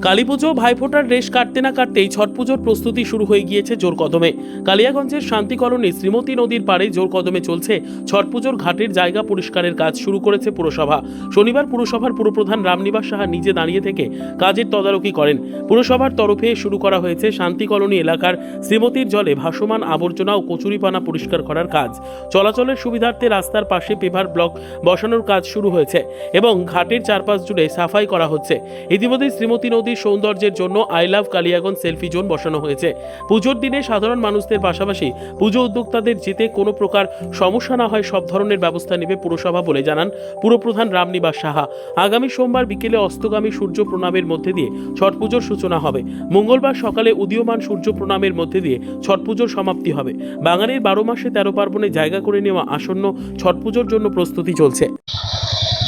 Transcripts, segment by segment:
কালীপুজো ভাইফোঁটার রেশ কাটতে না কাটতেই ছট পুজোর প্রস্তুতি শুরু হয়ে গিয়েছে জোর কদমে। কালিয়াগঞ্জের শান্তি কলোনি শ্রীমতী নদীর পাড়ে জোর কদমে চলছে ছট পুজোর ঘাটের জায়গা পরিষ্কারের কাজ শুরু করেছে পুরসভা। শনিবার পুরসভার পুরপ্রধান রামনিবাস সাহা নিজে দাঁড়িয়ে থেকে কাজের তদারকি করেন। পুরসভার তরফে শুরু করা হয়েছে শান্তি কলোনি এলাকার শ্রীমতীর জলে ভাসমান আবর্জনা ও কচুরিপানা পরিষ্কার করার কাজ। চলাচলের সুবিধার্থে রাস্তার পাশে পেভার ব্লক বসানোর কাজ শুরু হয়েছে এবং ঘাটের চারপাশ জুড়ে সাফাই করা হচ্ছে। ইতিমধ্যে শ্রীমতী নদীর সৌন্দর্যের জন্য I love Kaliaganj selfie zone বসানো হয়েছে। পুজোর দিনে সাধারণ মানুষদের পাশাপাশি পুজো উদ্যোক্তাদের যেতে কোনো প্রকার সমস্যা না হয় সব ধরনের ব্যবস্থা নেবে পুরসভা বলে জানান পুরপ্রধান রামনিবাস সাহা। আগামী সোমবার বিকেলে অস্তগামী সূর্য প্রণামের মধ্যে দিয়ে ছট পুজোর সূচনা হবে। মঙ্গলবার সকালে উদীয়মান সূর্য প্রণামের মধ্যে দিয়ে ছট পুজোর সমাপ্তি হবে। বাঙালির 12 মাসে 13 পার্বণে জায়গা করে নেওয়া আসন্ন ছট পুজোর জন্য প্রস্তুতি চলছে।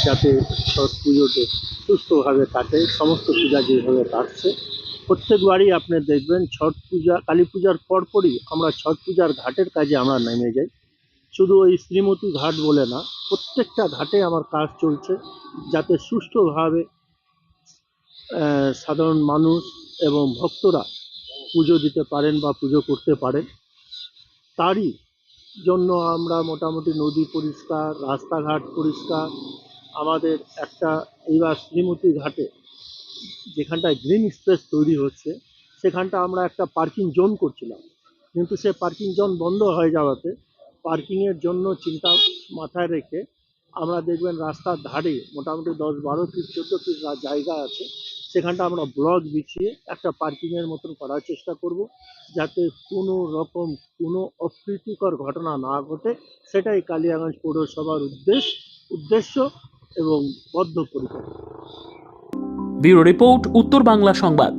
যাতে ছট পুজোতে সুস্থভাবে কাটে, সমস্ত পূজা যেভাবে কাটছে প্রত্যেকবারই আপনি দেখবেন ছট পূজা কালী পূজার পরপরই আমরা ছট পূজার ঘাটের কাজে আমরা নেমে যাই। শুধু ওই শ্রীমতী ঘাট বলে না, প্রত্যেকটা ঘাটে আমার কাজ চলছে যাতে সুষ্ঠুভাবে সাধারণ মানুষ এবং ভক্তরা পুজো দিতে পারেন বা পুজো করতে পারেন। তারই জন্য আমরা মোটামুটি নদী পরিষ্কার, রাস্তাঘাট পরিষ্কার, আমাদের একটা এইবার শ্রীমতী ঘাটে যেখানটায় গ্রিন স্পেস তৈরি হচ্ছে সেখানটা আমরা একটা পার্কিং জোন করছিলাম, কিন্তু সে পার্কিং জোন বন্ধ হয়ে যাওয়াতে পার্কিংয়ের জন্য চিন্তা মাথায় রেখে আমরা দেখবেন রাস্তার ধারে মোটামুটি 10-12 ফিট 14 ফিট জায়গা আছে, সেখানটা আমরা ব্লক বিছিয়ে একটা পার্কিংয়ের মতন করার চেষ্টা করব যাতে কোনো রকম কোনো অপ্রীতিকর ঘটনা না ঘটে। সেটাই কালিয়াগঞ্জ পৌরসভার উদ্দেশ্য এবং বদ্ধপরিকল্পনা। ব্যুরো রিপোর্ট, উত্তর বাংলা সংবাদ।